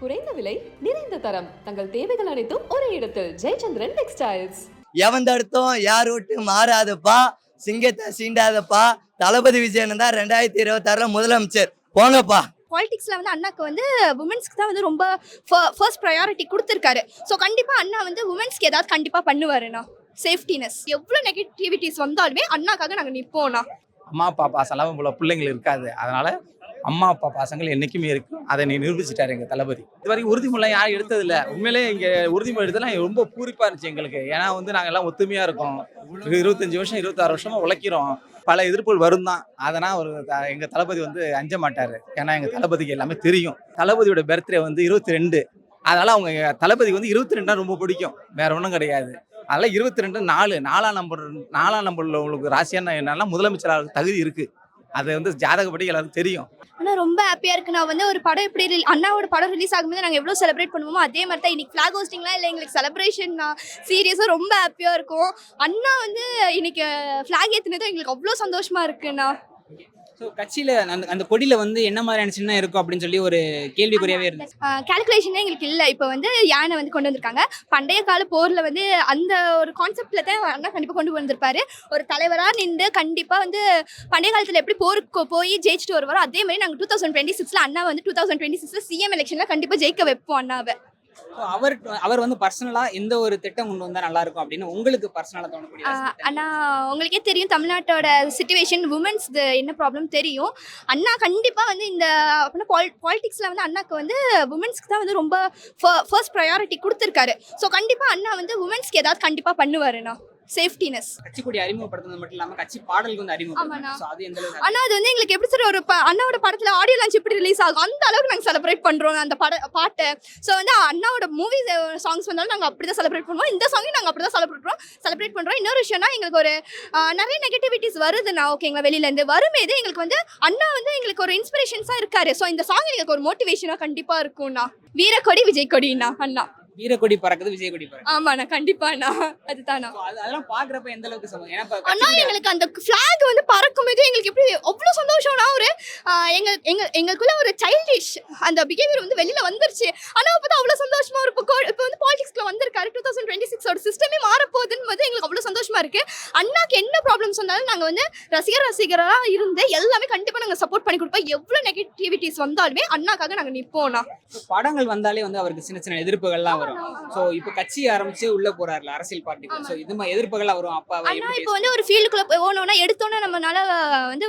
குறைந்த விலை நிறைந்த தரம் தங்கள் தேவைகள் அனைத்தும் ஒரே இடத்தில் ஜெயச்சந்திரன் டெக்ஸ்டைல்ஸ். எவன் தடுத்தோம் யார் விட்டு மாறாதப்பா, சிங்கத்தை சீண்டாதப்பா, தளபதி விஜயன் தான் 2026 முதலமைச்சர். போங்கப்பா. பாலிடிக்ஸ்ல வந்து அண்ணாக்கு வந்து உமன்ஸ்க்கு தான் வந்து ரொம்ப ஃபர்ஸ்ட் ப்ரையாரிட்டி கொடுத்துருக்காரு. ஸோ கண்டிப்பாக அண்ணா வந்து உமன்ஸ்க்கு ஏதாவது கண்டிப்பாக பண்ணுவாருண்ணா. சேஃப்டினஸ் எவ்வளோ நெகட்டிவிட்டிஸ் வந்தாலுமே அண்ணாக்காக நாங்கள் நிற்போம்ண்ணா. அம்மா அப்பா பாசம்லாம் போல பிள்ளைங்கள் இருக்காது. அதனால அம்மா அப்பா பாசங்கள் என்னைக்குமே இருக்கும். அதை நிரூபிச்சிட்டாரு எங்க தளபதி. இது வரைக்கும் உறுதிமொழி யாரும் எடுத்ததில்லை. உண்மையிலே இங்க உறுதிமொழி எடுத்தலாம் ரொம்ப பூரிப்பா இருந்துச்சு எங்களுக்கு. ஏன்னா வந்து நாங்கள் எல்லாம் ஒத்துமையா இருக்கோம். 25 வருஷம் 26 வருஷமா உழைக்கிறோம். பல எதிர்ப்புகள் வரும் தான். அதனால் எங்க தளபதி வந்து அஞ்ச மாட்டாரு. ஏன்னா எங்க தளபதிக்கு எல்லாமே தெரியும். தளபதியோட பர்த்டே வந்து 22. அதனால அவங்க தளபதிக்கு வந்து 22 ரொம்ப பிடிக்கும். வேற ஒன்றும் கிடையாது. அதனால 22 4ஆம் நம்பர்ல உங்களுக்கு ராசியான என்னன்னா முதலமைச்சர் தகுதி இருக்கு. அது வந்து ஜாதகப்படி எல்லாருக்கும் தெரியும். ஆனால் ரொம்ப ஹாப்பியாக இருக்கு. நான் வந்து ஒரு படம் எப்படி அண்ணாவோட படம் ரிலீஸ் ஆகும்போது நாங்கள் எவ்வளோ செலிப்ரேட் பண்ணுவோமோ அதே மாதிரி தான் இன்னைக்கு ஃப்ளாக் ஹோஸ்டிங்லாம் இல்லை, எங்களுக்கு செலிப்ரேஷன் தான். சீரியஸாக ரொம்ப ஹாப்பியாக இருக்கும். அண்ணா வந்து இன்னைக்கு ஃப்ளாக் ஏற்றினதும் எங்களுக்கு அவ்வளோ சந்தோஷமா இருக்குண்ணா. ஸோ கட்சியில் அந்த கொடியில் வந்து என்ன மாதிரியான சின்னம் இருக்கும் அப்படின்னு சொல்லி ஒரு கேள்விக்குறியாவே இருந்துச்சு. கால்குலேஷனே எங்களுக்கு இல்லை. இப்போ வந்து யானை வந்து கொண்டு வந்திருக்காங்க. பண்டைய கால போரில் வந்து அந்த ஒரு கான்செப்டில் தான் அண்ணா கண்டிப்பாக கொண்டு வந்திருப்பாரு. ஒரு தலைவராக நின்று கண்டிப்பாக வந்து பண்டைய காலத்தில் எப்படி போருக்கு போய் ஜெயிச்சுட்டு வருவாரோ அதே மாதிரி நாங்கள் 2026 அண்ணா வந்து 2026 சிஎம் எலெக்ஷனில் கண்டிப்பாக ஜெயிக்க வைப்போம் அண்ணாவை. ஸோ அவர் வந்து பர்சனலாக எந்த ஒரு திட்டம் கொண்டு வந்தால் நல்லா இருக்கும் அப்படின்னு உங்களுக்கு பர்சனலாக தோணக்கூடிய அண்ணா உங்களுக்கே தெரியும் தமிழ்நாட்டோட சிச்சுவேஷன், உமன்ஸ் என்ன ப்ராப்ளம் தெரியும். அண்ணா கண்டிப்பாக வந்து இந்த அப்படின்னா பாலிடிக்ஸில் வந்து அண்ணாக்கு வந்து உமன்ஸ்க்கு தான் வந்து ரொம்ப ஃபர்ஸ்ட் ப்ரையாரிட்டி கொடுத்துருக்காரு. ஸோ கண்டிப்பாக அண்ணா வந்து உமன்ஸ்க்கு ஏதாவது கண்டிப்பாக பண்ணுவாருண்ணா. சேஃப்டினஸ் கட்சி கொடி அறிமுகப்படுத்துறது மட்டும் இல்லாமல் கட்சி பாடலுக்கு வந்து அறிமுகப்படுத்தும். அது எந்த அளவுக்கு ஆனால் அது வந்து எங்களுக்கு எப்படி சொல்ற ஒரு அண்ணாவோட படத்தில் ஆடியோ லான்ச் எப்படி ரிலீஸ் ஆகும் அந்த அளவுக்கு நாங்கள் செலிப்ரேட் பண்ணுறோம் அந்த பாட்டை. ஸோ வந்து அண்ணாவோட மூவி சாங்ஸ் வந்தாலும் நாங்கள் அப்படி தான் செலிப்ரேட் பண்ணுவோம். இந்த சாங்கையும் நாங்கள் அப்படி தான் செலிப்ரேட் பண்ணுறோம். இன்னொரு விஷயம்னா எங்களுக்கு ஒரு நிறைய நெகட்டிவிட்டிஸ் வருதுண்ணா. ஓகேங்களா, வெளியிலேருந்து வரும்போது எங்களுக்கு வந்து அண்ணா வந்து எங்களுக்கு ஒரு இன்ஸ்பிரேஷன்ஸாக இருக்காரு. ஸோ இந்த சாங் எங்களுக்கு ஒரு மோட்டிவேஷனாக கண்டிப்பாக இருக்கும்ண்ணா. வீரக்கொடி விஜய் கொடிண்ணா அண்ணா. வீரக்கொடி பறக்குது விஜய் கொடி பறக்குது. ஆமாண்ணா, கண்டிப்பாண்ணா. அதுதாண்ணா. அதெல்லாம் பாக்குறப்ப எந்த அளவுக்கு சொல்லுங்க. அண்ணா எங்களுக்கு அந்த ஃபிளாக் வந்து பறக்கும் போது எங்களுக்கு எப்படி அவ்வளோ சந்தோஷம்னா ஒரு எங்களுக்குள்ள ஒரு சைல்டிஷ் அந்த பிஹேவியர் வந்து வெளியில வந்துருச்சு. ஆனால் அப்போ அவ்வளோ சந்தோஷமா இருக்கும். இப்போ வந்து பாலிடிக்ஸ்ல வந்திருக்காரு. 2026 சிஸ்டமே மாறப்போகுதுன்னு போது எங்களுக்கு அவ்வளோ சந்தோஷமா இருக்கு. அண்ணாக்கு என்ன ப்ராப்ளம்ஸ் வந்தாலும் நாங்கள் வந்து ரசிகராக இருந்து எல்லாமே கண்டிப்பாக நாங்கள் சப்போர்ட் பண்ணி கொடுப்போம். எவ்வளோ நெகட்டிவிட்டிஸ் வந்தாலுமே அண்ணாக்காக நாங்கள் நிற்போம்ண்ணா. படங்கள் வந்தாலே வந்து அவருக்கு சின்ன சின்ன எதிர்ப்புகள்லாம் வரும். சோ இப்போ கட்சி ஆரம்பிச்சு உள்ள போறாருல அரசியல் பார்ட்டிக்கு. சோ இது மாதிரி எதிர்ப்புகள் வரும். அப்பா அண்ணா இப்போ வந்து ஒரு ஃபீல்டுக்குள்ள போனோம்னா எடுத்தோன்னா நம்மளால வந்து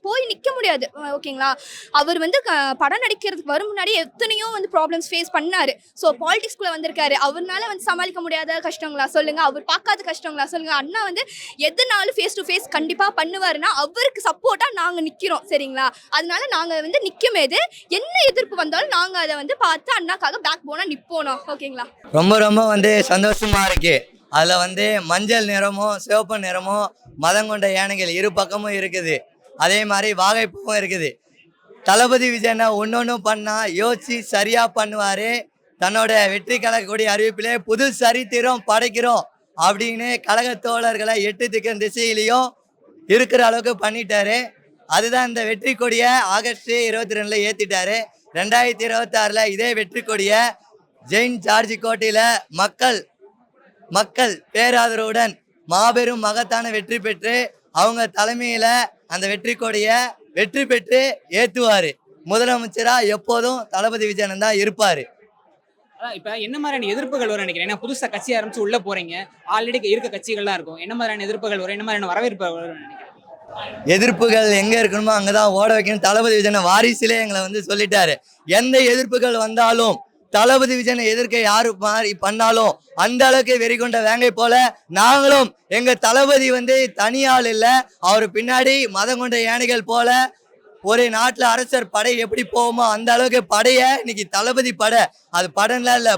போய் நிற்க முடியாது. ஓகேங்களா, அவர் வந்து படம் நடிக்கிறதுக்கு வரும் முன்னாடி எத்தனையோ வந்து ப்ராப்ளம்ஸ் ஃபேஸ் பண்ணாரு. ஸோ பாலிடிக்ஸ்குள்ள வந்திருக்காரு. அவர்னால வந்து சமாளிக்க முடியாத கஷ்டங்களா சொல்லுங்க, அவர் பார்க்காத கஷ்டங்களா சொல்லுங்க. அண்ணா வந்து எதுனாலும் ஃபேஸ் டு ஃபேஸ் கண்டிப்பாக பண்ணுவாருன்னா அவருக்கு சப்போர்ட்டாக நாங்கள் நிற்கிறோம். சரிங்களா, அதனால நாங்கள் வந்து நிற்கும்போது என்ன எதிர்ப்பு வந்தாலும் நாங்கள் அதை வந்து பார்த்து அண்ணாக்காக பேக் போனா நிற்போம். ஓகேங்களா, ரொம்ப ரொம்ப வந்து சந்தோஷமா இருக்கு. அதில் வந்து மஞ்சள் நிறமும் சிவப்பு நிறமும் மதம் கொண்ட யானைகள் இரு பக்கமும் இருக்குது. அதே மாதிரி வாகைப்பூவும் இருக்குது. தளபதி விஜயனை ஒன்னொன்னும் பண்ணா யோசிச்சு சரியா பண்ணுவாரு. தன்னோட வெற்றி கழகக்கூடிய அறிவிப்பிலே புது சரித்திரம் படைக்கிறோம் அப்படின்னு கழக தோழர்களை 8 திக்கும் திசையிலையும் இருக்கிற அளவுக்கு பண்ணிட்டாரு. அதுதான் இந்த வெற்றி கொடியை ஆகஸ்ட் 22 ஏத்திட்டாரு. 2026 இதே வெற்றி கொடியை ஜெயின் ஜார்ஜ் கோட்டையில மக்கள் பேராதரவுடன் மாபெரும் மகத்தான வெற்றி பெற்று அவங்க தலைமையில அந்த வெற்றி கொடியை வெற்றி பெற்று ஏத்துவாரு. முதலமைச்சரா எப்போதும் தளபதி விஜயன் தான் இருப்பாரு. இப்ப என்ன மாதிரியான எதிர்ப்புகள் வரும் நினைக்கிறேன். ஏன்னா புதுசா கட்சி ஆரம்பிச்சு உள்ள போறீங்க. ஆல்ரெடி இருக்க கட்சிகள்லாம் இருக்கும். என்ன மாதிரியான எதிர்ப்புகள் வரும், என்ன மாதிரியான வரவேற்பு வரும் நினைக்கிறேன். எதிர்ப்புகள் எங்க இருக்கணுமோ அங்கதான் ஓட வைக்கணும். தளபதி விஜயன் வாரிசிலே எங்களை வந்து சொல்லிட்டாரு. எந்த எதிர்ப்புகள் வந்தாலும் தளபதி விஜயனை எதிர்க்க யாரு மாதிரி பண்ணாலும் அந்த அளவுக்கு வெறி கொண்ட வேங்கை போல நாங்களும் எங்க தளபதி வந்து தனியாள் இல்ல, அவர் பின்னாடி மதம் கொண்ட யானைகள் போல ஒரு நாட்டுல அரசர் படை எப்படி போகுமோ அந்த அளவுக்கு படைய இன்னைக்கு தளபதி படை. அது படம்லாம் இல்ல,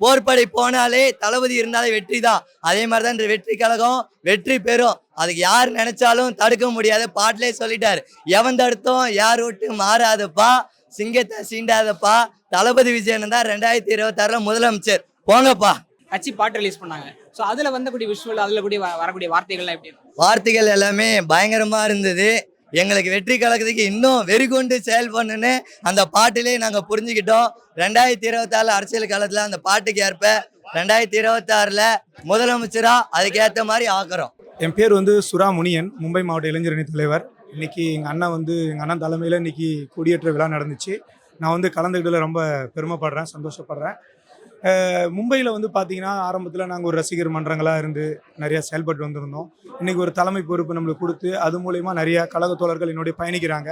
போர்படை போனாலே தளபதி இருந்தாலே வெற்றி தான். அதே மாதிரிதான் இந்த வெற்றி கழகம் வெற்றி பெறும். அதுக்கு யார் நினைச்சாலும் தடுக்க முடியாது. பாட்டிலே சொல்லிட்டாரு, எவன் தடுத்தோம் யார் விட்டு மாறாதப்பா, சிங்கத்தை சீண்டாதப்பா, தளபதி விஜயன் தான் 2026 முதலமைச்சர். போங்கப்பா. கட்சி பாட்டு ரிலீஸ் பண்ணாங்க. ஸோ அதில் வந்தக்கூடிய விஷுவல், அதில் கூடிய வரக்கூடிய வார்த்தைகள்லாம் எப்படி இருக்கும்? வார்த்தைகள் எல்லாமே பயங்கரமா இருந்தது. எங்களுக்கு வெற்றி கழகத்துக்கு இன்னும் வெறிகொண்டு செயல்படணுன்னு அந்த பாட்டிலே நாங்கள் புரிஞ்சுக்கிட்டோம். 2024 அரசியல் காலத்தில் அந்த பாட்டுக்கு ஏற்ப 2026 முதலமைச்சரா அதுக்கேற்ற மாதிரி ஆக்குறோம். என் பேர் வந்து சுரா முனியன், மும்பை மாவட்ட இளைஞரணி தலைவர். இன்னைக்கு எங்கள் அண்ணன் தலைமையில் இன்னைக்கு கொடியேற்ற விழா நடந்துச்சு. நான் வந்து கலந்துக்கிட்டதில் ரொம்ப பெருமைப்படுறேன், சந்தோஷப்படுறேன். மும்பையில் வந்து பார்த்தீங்கன்னா ஆரம்பத்தில் நாங்கள் ஒரு ரசிகர் மன்றங்களாக இருந்து நிறையா செயல்பட்டு வந்திருந்தோம். இன்றைக்கி ஒரு தலைமை பொறுப்பு நம்மளுக்கு கொடுத்து அது மூலயமா நிறையா கழக தோழர்கள் என்னுடைய பயணிக்கிறாங்க.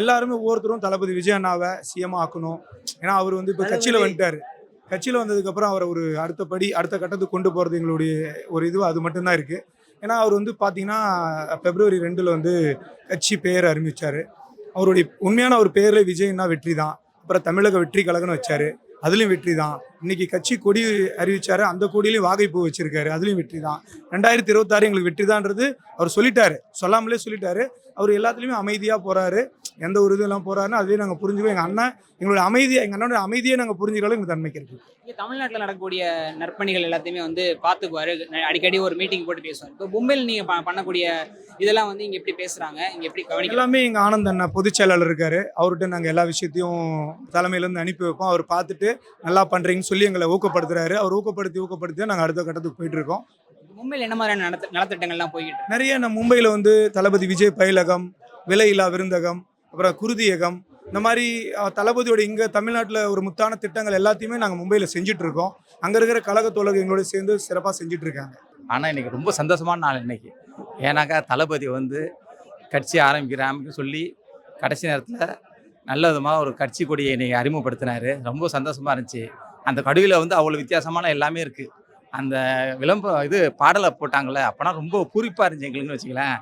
எல்லாருமே ஒவ்வொருத்தரும் தளபதி விஜய் அண்ணாவை சிஎம் ஆக்கணும். ஏன்னா அவர் வந்து இப்போ கட்சியில் வந்துட்டார். கட்சியில் வந்ததுக்கப்புறம் அவரை ஒரு அடுத்த கட்டத்துக்கு கொண்டு போகிறது எங்களுடைய ஒரு இது அது மட்டும்தான் இருக்குது. ஏன்னா அவர் வந்து பார்த்தீங்கன்னா February 2 வந்து கட்சி பெயர் அறிவிச்சார். அவருடைய உண்மையான ஒரு பெயரில் விஜய்னா வெற்றி தான். அப்புறம் தமிழக வெற்றி கழகம்னு வச்சார், அதுலேயும் வெற்றி தான். இன்னைக்கு கட்சி கொடி அறிவிச்சாரு, அந்த கொடியிலையும் வாகைப்பூ வச்சிருக்காரு, அதுலேயும் வெற்றி தான். 2026 எங்களுக்கு வெற்றி தான்றது அவர் சொல்லிட்டாரு, சொல்லாமலே சொல்லிட்டாரு. அவர் எல்லாத்துலேயுமே அமைதியாக போகிறாரு, எந்த ஒரு இதெல்லாம் போகிறாருன்னு அதுவே நாங்கள் புரிஞ்சுக்கோ. எங்கள் அண்ணனோட அமைதியை நாங்கள் புரிஞ்சுக்கலாம் எங்களுக்கு தன்மைக்கு இருக்குது. இங்கே தமிழ்நாட்டில் நடக்கக்கூடிய நற்பணிகள் எல்லாத்தையுமே வந்து பார்த்துக்குவாரு, அடிக்கடி ஒரு மீட்டிங் போட்டு பேசுவார். இப்போ மும்பையில் நீங்கள் பண்ணக்கூடிய இதெல்லாம் வந்து இங்கே எப்படி பேசுகிறாங்க, இங்கே எப்படி கவனிக்கலாம்? எல்லாமே எங்கள் ஆனந்த் அண்ணா பொதுச் செயலாளர் இருக்காரு, அவர்கிட்ட நாங்கள் எல்லா விஷயத்தையும் தலைமையிலேருந்து அனுப்பி வைப்போம். அவர் பார்த்துட்டு நல்லா பண்ணுறீங்கன்னு சொல்லி எங்களை ஊக்கப்படுத்துறாரு. அவர் ஊக்கப்படுத்தி நாங்கள் அடுத்த கட்டத்துக்கு போயிட்டு இருக்கோம். மும்பையில் என்ன மாதிரியான நலத்திட்டங்கள்லாம் போய்கிட்டு நிறைய நம்ம மும்பையில் வந்து தளபதி விஜய் பயிலகம், விலையில்லா விருந்தகம், அப்புறம் குருதியகம், இந்த மாதிரி தளபதியோட இங்கே தமிழ்நாட்டில் ஒரு முத்தான திட்டங்கள் எல்லாத்தையுமே நாங்கள் மும்பையில் செஞ்சுட்டு இருக்கோம். அங்கே இருக்கிற கழக தோழர்கள் எங்களோட சேர்ந்து சிறப்பாக செஞ்சுட்டு இருக்காங்க. ஆனால் இன்னைக்கு ரொம்ப சந்தோஷமான நாள் இன்னைக்கு. ஏன்னாக்கா தளபதி வந்து கட்சி ஆரம்பிக்கிறான்னு சொல்லி கடைசி நேரத்தில் நல்ல விதமாக ஒரு கட்சி கொடியை இன்னைக்கு அறிமுகப்படுத்தினார். ரொம்ப சந்தோஷமாக இருந்துச்சு. அந்த கடுவில் வந்து அவ்வளோ வித்தியாசமான எல்லாமே இருக்குது. அந்த பாடலை போட்டாங்கள்ல, அப்போனா ரொம்ப பூரிப்பாக இருந்துச்சு எங்களுக்குன்னு வச்சுக்கலாம்.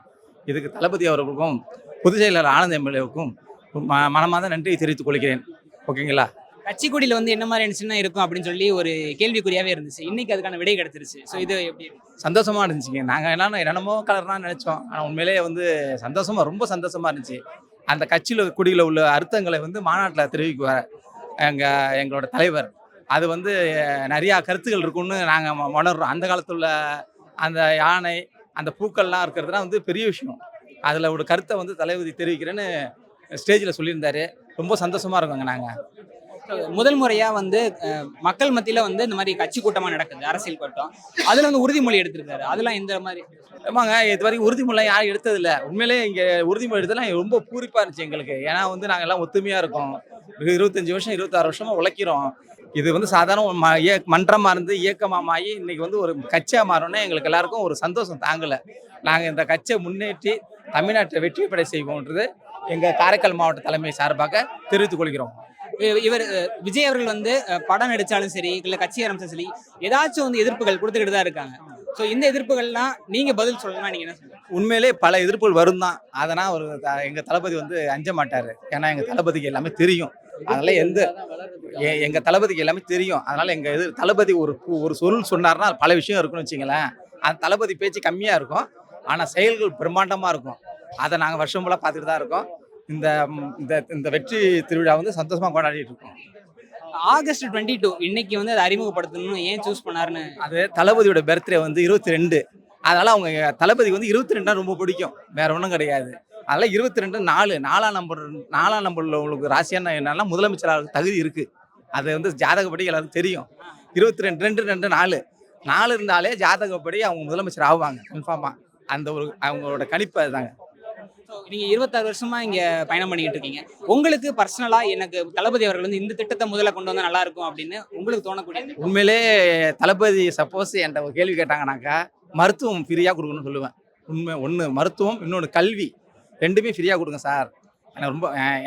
இதுக்கு தளபதி அவர்களுக்கும் பொதுச் செயலாளர் ஆனந்த் எம்எல்ஏவுக்கும் மனமார்ந்த நன்றியை தெரிவித்துக் கொள்கிறேன். ஓகேங்களா? கட்சி கொடியில் வந்து என்ன மாதிரியான சின்னம் இருக்கும் அப்படின்னு சொல்லி ஒரு கேள்விக்குறியாவே இருந்துச்சு. இன்னைக்கு அதுக்கான விடை கிடைச்சிருச்சு. ஸோ இது எப்படி சந்தோஷமாக இருந்துச்சுங்க. நாங்கள் என்னென்னமோ கலர்லாம் நினச்சோம், ஆனால் உண்மையிலேயே வந்து ரொம்ப சந்தோஷமாக இருந்துச்சு. அந்த கட்சியில் கொடியில் உள்ள அர்த்தங்களை வந்து மாநாட்டில் தெரிவிக்குவார் எங்களோட தலைவர். அது வந்து நிறையா கருத்துக்கள் இருக்குன்னு நாங்கள் உணர்றோம். அந்த காலத்தில் உள்ள அந்த யானை, அந்த பூக்கள்லாம் இருக்கிறதுலாம் வந்து பெரிய விஷயம். அதில் ஒரு கருத்தை வந்து தளபதி தெரிவிக்கிறேன்னு ஸ்டேஜில் சொல்லியிருந்தாரு. ரொம்ப சந்தோஷமாக இருக்கோங்க. நாங்கள் முதல் முறையாக வந்து மக்கள் மத்தியில் வந்து இந்த மாதிரி கட்சி கூட்டமாக நடக்குது, அரசியல் கூட்டம். அதில் வந்து உறுதிமொழி எடுத்திருக்காரு. அதெல்லாம் எந்த மாதிரி? ஆமாங்க, இது வரைக்கும் உறுதிமொழி யாரும் எடுத்ததில்லை. உண்மையிலே இங்கே உறுதிமொழி எடுத்ததெல்லாம் ரொம்ப பூரிப்பாக இருந்துச்சு எங்களுக்கு. ஏன்னா வந்து நாங்கள் எல்லாம் ஒத்துமையாக இருக்கோம். 25 வருஷம் 26 வருஷமாக உழைக்கிறோம். இது வந்து சாதாரண மன்றமாக இருந்து இயக்கமாக மாறி இன்னைக்கு வந்து ஒரு கட்சியாக மாறோன்னே எங்களுக்கு எல்லாருக்கும் ஒரு சந்தோஷம் தாங்கலை. நாங்கள் இந்த கட்சியை முன்னேற்றி தமிழ்நாட்டை வெற்றி படை செய்வோன்றது எங்கள் காரைக்கால் மாவட்ட தலைமை சார்பாக தெரிவித்துக் கொள்கிறோம். இவர் விஜய் அவர்கள் வந்து படம் நடித்தாலும் சரி, இல்லை கட்சி ஆரம்பிச்சாலும் சரி, ஏதாச்சும் வந்து எதிர்ப்புகள் கொடுத்துக்கிட்டு தான் இருக்காங்க. ஸோ இந்த எதிர்ப்புகள்லாம் நீங்கள் பதில் சொல்லலாம், நீங்கள் என்ன சொல்லுங்கள்? உண்மையிலே பல எதிர்ப்புகள் வரும் தான். அதனால் எங்கள் தளபதி வந்து அஞ்ச மாட்டார். ஏன்னா எங்கள் தளபதிக்கு எல்லாமே தெரியும். அதனால் எங்கள் தளபதிக்கு எல்லாமே தெரியும். அதனால் எங்கள் தளபதி ஒரு சொல் சொன்னார்னா பல விஷயம் இருக்குன்னு வச்சுங்களேன். அந்த தளபதி பேச்சு கம்மியாக இருக்கும், ஆனால் செயல்கள் பிரம்மாண்டமாக இருக்கும். அதை நாங்கள் வருஷம் போல பார்த்துட்டு தான் இருக்கோம். இந்த வெற்றி திருவிழா வந்து சந்தோஷமாக கொண்டாடிட்டு இருக்கோம். ஆகஸ்ட் 22 இன்னைக்கு வந்து அதை அறிமுகப்படுத்தணும்னு ஏன் சூஸ் பண்ணாருன்னு? அது தளபதியோட பர்த்டே வந்து 22. அதனால் அவங்க தளபதிக்கு வந்து 22 ரொம்ப பிடிக்கும், வேற ஒன்றும் கிடையாது. அதனால் 22 4ஆம் நம்பரில் உங்களுக்கு ராசியான என்னன்னா முதலமைச்சராக தகுதி இருக்குது. அது வந்து ஜாதகப்படி எல்லாருக்கும் தெரியும். 22 2 2 4 இருந்தாலே ஜாதகப்படி அவங்க முதலமைச்சர் ஆகுவாங்க கன்ஃபார்மாக. அவங்களோட கணிப்பு அதுதாங்க. நீங்கள் 26 வருஷமா இங்கே பயணம் பண்ணிக்கிட்டு இருக்கீங்க. உங்களுக்கு பர்சனலாக எனக்கு தளபதி அவர்கள் வந்து இந்த திட்டத்தை முதல்ல கொண்டு வந்தால் நல்லா இருக்கும் அப்படின்னு உங்களுக்கு தோணக்கூடிய? உண்மையிலே தளபதி சப்போஸ் என்கிட்ட ஒரு கேள்வி கேட்டாங்கன்னாக்கா மருத்துவம் ஃப்ரீயாக கொடுக்கணும்னு சொல்லுவேன். ஒன்று மருத்துவம், இன்னொன்று கல்வி, ரெண்டுமே ஃப்ரீயாக கொடுங்க சார்.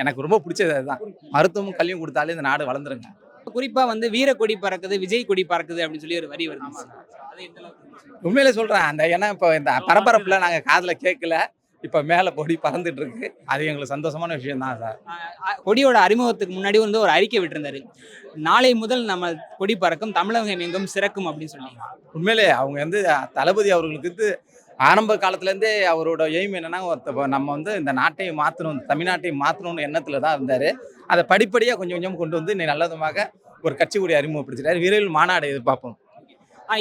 எனக்கு ரொம்ப பிடிச்சது அதுதான். மருத்துவமும் கல்வியும் கொடுத்தாலே இந்த நாடு வளர்ந்துருங்க. குறிப்பாக வந்து வீர கொடி பறக்குது, விஜய் கொடி பறக்குது அப்படின்னு சொல்லி ஒரு வரி வருது. உண்மையிலே சொல்கிறேன். ஏன்னா இப்போ இந்த பரபரப்பில் நாங்கள் காதில் கேட்கல, இப்போ மேலே கொடி பறந்துட்டு இருக்கு. அது எங்களுக்கு சந்தோஷமான விஷயம் தான் சார். கொடியோட அறிமுகத்துக்கு முன்னாடி வந்து ஒரு அறிக்கை விட்டுருந்தாரு, நாளை முதல் நம்ம கொடி பறக்கும், தமிழகம் எங்கும் சிறக்கும் அப்படின்னு சொன்னாங்க. உண்மையிலே அவங்க வந்து தளபதி அவர்களுக்கு ஆரம்ப காலத்துலேருந்தே அவரோட எய்ம் என்னன்னா, நம்ம வந்து இந்த நாட்டையும் மாற்றணும், தமிழ்நாட்டையும் மாற்றணும்னு எண்ணத்தில் தான் இருந்தார். அதை படிப்படியாக கொஞ்சம் கொஞ்சம் கொண்டு வந்து இன்னைக்கு நல்லதுமாக ஒரு கட்சி கொடி அறிமுகப்படுத்திட்டார். விரைவில் மாநாடு எதிர்பார்ப்போம்.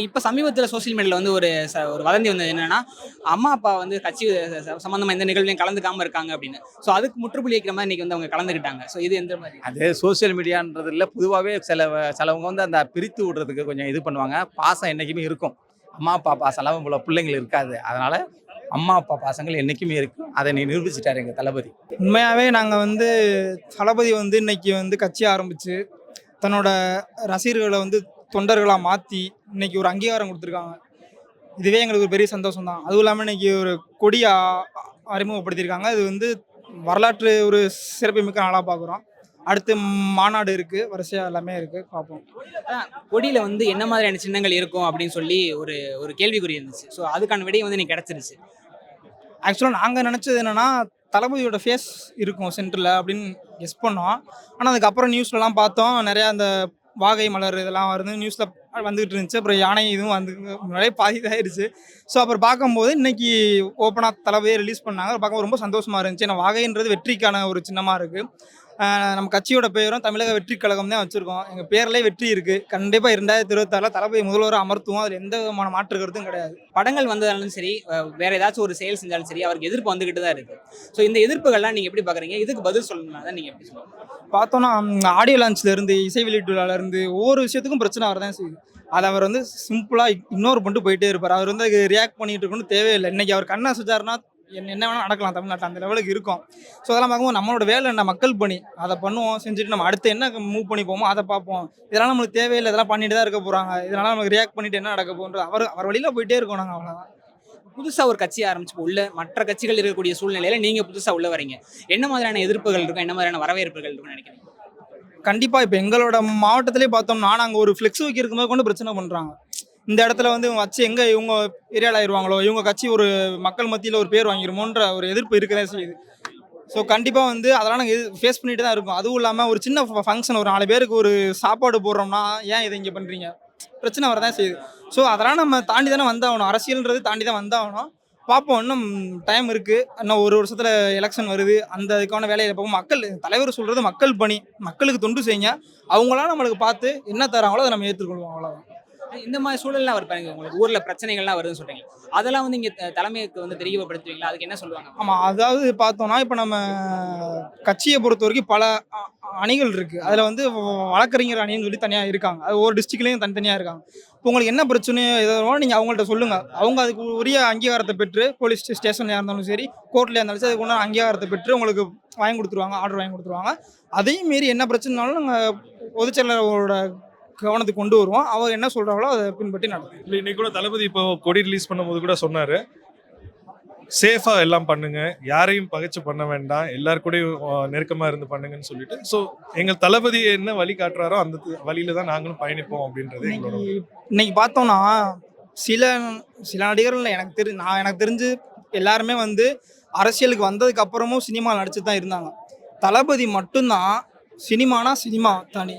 இப்போ சமீபத்தில் சோஷியல் மீடியாவில் வந்து ஒரு வதந்தி வந்தது என்னன்னா, அம்மா அப்பா வந்து கட்சி சம்பந்தமா எந்த நிகழ்வுலையும் கலந்துக்காம இருக்காங்க அப்படின்னு. ஸோ அதுக்கு முற்றுப்புள்ளி வைக்கிற மாதிரி இன்னைக்கு வந்து அவங்க கலந்துக்கிட்டாங்க. ஸோ இது எந்த மாதிரி? அது சோஷியல் மீடியான்றதுல பொதுவாகவே சிலவங்க வந்து அந்த பிரித்து விடுறதுக்கு கொஞ்சம் இது பண்ணுவாங்க. பாசம் என்றைக்குமே இருக்கும். அம்மா அப்பா பாசம்லாம் போல பிள்ளைங்கள் இருக்காது. அதனால அம்மா அப்பா பாசங்கள் என்றைக்குமே இருக்கும். அதை நிரூபிச்சிட்டாரு எங்கள் தளபதி. உண்மையாகவே நாங்கள் வந்து தளபதி வந்து இன்னைக்கு வந்து கட்சி ஆரம்பித்து தன்னோட ரசிகர்களை வந்து தொண்டர்களாக மாற்றி இன்னைக்கு ஒரு அங்கீகாரம் கொடுத்துருக்காங்க. இதுவே எங்களுக்கு ஒரு பெரிய சந்தோஷம் தான். அதுவும் இல்லாமல் இன்னைக்கு ஒரு கொடியை அறிமுகப்படுத்தியிருக்காங்க. இது வந்து வரலாற்று ஒரு சிறப்புமிக்க நாளாக பார்க்குறோம். அடுத்து மாநாடு இருக்குது, வரிசையாக எல்லாமே இருக்குது, பார்ப்போம். கொடியில் வந்து என்ன மாதிரியான சின்னங்கள் இருக்கும் அப்படின்னு சொல்லி ஒரு ஒரு கேள்விக்குறி இருந்துச்சு. ஸோ அதுக்கான விடையும் வந்து இன்னைக்கு கிடச்சிருச்சு. ஆக்சுவலாக நாங்கள் நினச்சது என்னென்னா தளபதியோட ஃபேஸ் இருக்கும் சென்டரில் அப்படின்னு கெஸ் பண்ணோம். ஆனால் அதுக்கப்புறம் நியூஸ்லலாம் பார்த்தோம், நிறையா அந்த வாகை மலர் இதெல்லாம் வருது நியூஸில் வந்துகிட்டு இருந்துச்சு. அப்புறம் யானை இதுவும் வந்து முன்னாடியே பாதி இதாகிடுச்சு. ஸோ அப்புறம் பார்க்கும்போது இன்னைக்கு ஓப்பனாக தளபதியை ரிலீஸ் பண்ணாங்க. பார்க்கும்போது ரொம்ப சந்தோஷமாக இருந்துச்சு. ஏன்னா வாகைன்றது வெற்றிக்கான ஒரு சின்னமாக இருக்குது. நம்ம கட்சியோட பேரும் தமிழக வெற்றி கழகம் தான் வச்சுருக்கோம். எங்கள் பேர்லேயே வெற்றி இருக்குது. கண்டிப்பாக 2026 தளபதி முதல்வராக அமர்த்துவோம். அதில் எந்த விதமான மாற்று கருத்தும் கிடையாது. படங்கள் வந்ததாலும் சரி, வேற ஏதாச்சும் ஒரு செயல் செஞ்சாலும் சரி, அவருக்கு எதிர்ப்பு வந்துகிட்டு தான் இருக்கு. ஸோ இந்த எதிர்ப்புகள்லாம் நீங்க எப்படி பாக்குறீங்க? இதுக்கு பதில் சொல்லணும்னா தான் நீங்க எப்படி சொல்லுங்க? பார்த்தோன்னா ஆடியோ லான்ச்லேருந்து இசை வெளியீட்டுலேருந்து ஒவ்வொரு விஷயத்துக்கும் பிரச்சனை வரதான் செய்யுது. அதை அவர் வந்து சிம்பிளாக இக்னோர் பண்ணிட்டு போயிட்டே இருப்பார். அவர் வந்து அதுக்கு ரியாக்ட் பண்ணிட்டு இருக்கணும்னு தேவையில்லை. இன்னைக்கு அவர் கண்ணை அசைச்சாருன்னா என்ன வேணால் நடக்கலாம் தமிழ்நாட்டில், அந்த லெவலுக்கு இருக்கும். ஸோ அதெல்லாம் பார்க்கும்போது நம்மளோட வேலை என்ன, மக்கள் பணி, அதை பண்ணுவோம், செஞ்சுட்டு நம்ம அடுத்து என்ன மூவ் பண்ணி போவோமோ அதை பார்ப்போம். இதெல்லாம் நம்மளுக்கு தேவையில்லை, இதெல்லாம் பண்ணிட்டு தான் இருக்க போகிறாங்க, இதனால் நமக்கு ரியாக்ட் பண்ணிட்டு என்ன நடக்க போகுன்ற அவர் வழியில் போயிட்டே இருக்கோம் நாங்கள், அவ்வளோதான். புதுசா ஒரு கட்சி ஆரம்பிச்சு உள்ள மற்ற கட்சிகள் இருக்கக்கூடிய சூழ்நிலையில நீங்க புதுசா உள்ள வரீங்க. என்ன மாதிரியான எதிர்ப்புகள் இருக்கும், என்ன மாதிரியான வரவேற்புகள் இருக்கும்னு நினைக்கிறீங்க? கண்டிப்பாக இப்போ எங்களோட மாவட்டத்திலே பார்த்தோம்னா நாங்கள் ஒரு ஃப்ளெக்ஸ் வைக்கிறதுக்கு போது கொண்டு பிரச்சனை பண்ணுறாங்க. இந்த இடத்துல வந்து இவங்க வச்சு எங்கே இவங்க ஏரியாவில் ஆயிடுவாங்களோ, இவங்க கட்சி ஒரு மக்கள் மத்தியில் ஒரு பேர் வாங்கிருமோன்ற ஒரு எதிர்ப்பு இருக்கதான் செய்யுது. ஸோ கண்டிப்பாக வந்து அதெல்லாம் நாங்கள் ஃபேஸ் பண்ணிட்டு தான் இருக்கோம். அதுவும் இல்லாமல் ஒரு சின்ன ஃபங்க்ஷன், ஒரு 4 பேருக்கு ஒரு சாப்பாடு போடுறோம்னா ஏன் இதை இங்கே பண்ணுறீங்க, பிரச்சனை வரதான் செய்யுது. ஸோ அதெல்லாம் நம்ம தாண்டி தானே வந்தாகணும், அரசியல்ன்றது தாண்டி தான் வந்தாகணும். பார்ப்போம், இன்னும் டைம் இருக்குது. இன்னும் ஒரு வருஷத்தில் எலெக்ஷன் வருது. அந்த இதுக்கான வேலையை பார்ப்போம். மக்கள் தலைவர் சொல்கிறது மக்கள் பணி, மக்களுக்கு தொண்டு செய்யுங்க. அவங்களாம் நம்மளுக்கு பார்த்து என்ன தராங்களோ அதை நம்ம ஏற்றுக்கொள்வோம், அவ்வளோதான். இந்த மாதிரி சூழல்லாம் இருப்பாங்க, உங்களுக்கு ஊர்ல பிரச்சனைகள்லாம் வருதுன்னு சொல்றீங்க. அதெல்லாம் வந்து இங்க தலைமைக்கு வந்து தெரியப்படுத்துவீங்களா? அதுக்கு என்ன சொல்லுவாங்க? ஆமாம், அதாவது பார்த்தோம்னா இப்போ நம்ம கட்சியை பொறுத்த வரைக்கும் பல அணிகள் இருக்குது. அதில் வந்து வழக்கறிஞர் அணின்னு சொல்லி தனியாக இருக்காங்க. அது ஒவ்வொரு டிஸ்ட்ரிக்ட்லேயும் தனித்தனியாக இருக்காங்க. இப்போ உங்களுக்கு என்ன பிரச்சனையோ எதோ நீங்கள் அவங்கள்ட்ட சொல்லுங்கள். அவங்க அதுக்கு உரிய அங்கீகாரத்தை பெற்று, போலீஸ் ஸ்டேஷன்லையாக இருந்தாலும் சரி, கோர்ட்லையாக இருந்தாலும் சரி, அதுக்கு ஒன்று அங்கீகாரத்தை பெற்று உங்களுக்கு வாங்கி கொடுத்துருவாங்க, ஆர்டர் வாங்கி கொடுத்துருவாங்க. அதையும் மீறி என்ன பிரச்சனைனாலும் நாங்கள் பொதுச்செயலாளரோட கவனத்துக்கு கொண்டு வருவோம். அவர் என்ன சொல்கிறாங்களோ அதை பின்பற்றி நடக்கும். இல்லை, இன்னைக்கு கூட தளபதி இப்போ கொடி ரிலீஸ் பண்ணும்போது கூட சொன்னார், சேஃபாக எல்லாம் பண்ணுங்க, யாரையும் பகைச்சு பண்ண வேண்டாம், எல்லாருக்கூடையும் நெருக்கமாக இருந்து பண்ணுங்கன்னு சொல்லிட்டு. ஸோ எங்கள் தளபதி என்ன வழி காட்டுறாரோ அந்த வழியில தான் நாங்களும் பயணிப்போம் அப்படின்றது எங்களோட. இன்னைக்கு பார்த்தோம்னா சில நடிகர்கள் எனக்கு தெரிஞ்சு எல்லாருமே வந்து அரசியலுக்கு வந்ததுக்கு அப்புறமும் சினிமா நடிச்சு தான் இருந்தாங்க. தளபதி மட்டும்தான் சினிமானா சினிமா தனி,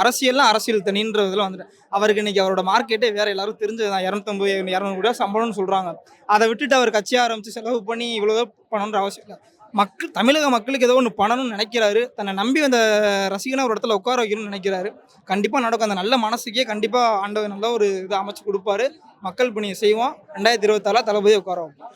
அரசியல்லாம் அரசியல் தனின்றதுல வந்துட்டு அவருக்கு இன்னைக்கு அவரோட மார்க்கெட்டே வேற. எல்லாரும் தெரிஞ்சதுதான், 250-200 கோடி சம்பளம்னு சொல்றாங்க. அதை விட்டுட்டு அவர் கட்சி ஆரம்பிச்சு செலவு பண்ணி இவ்வளோ பண்ணணுன்ற அவசியம் இல்லை. தமிழக மக்களுக்கு ஏதோ ஒன்று பண்ணணும்னு நினைக்கிறாரு. தன்னை நம்பி அந்த ரசிகனை ஒரு இடத்துல உட்கார வைக்கணும்னு நினைக்கிறாரு. கண்டிப்பாக நடக்கும். அந்த நல்ல மனசுக்கே கண்டிப்பாக ஆண்டவர் நல்ல ஒரு இதை அமைச்சு கொடுப்பாரு. மக்கள் பணியை செய்வோம். 2024 தளபதியை உட்கார வைப்போம்.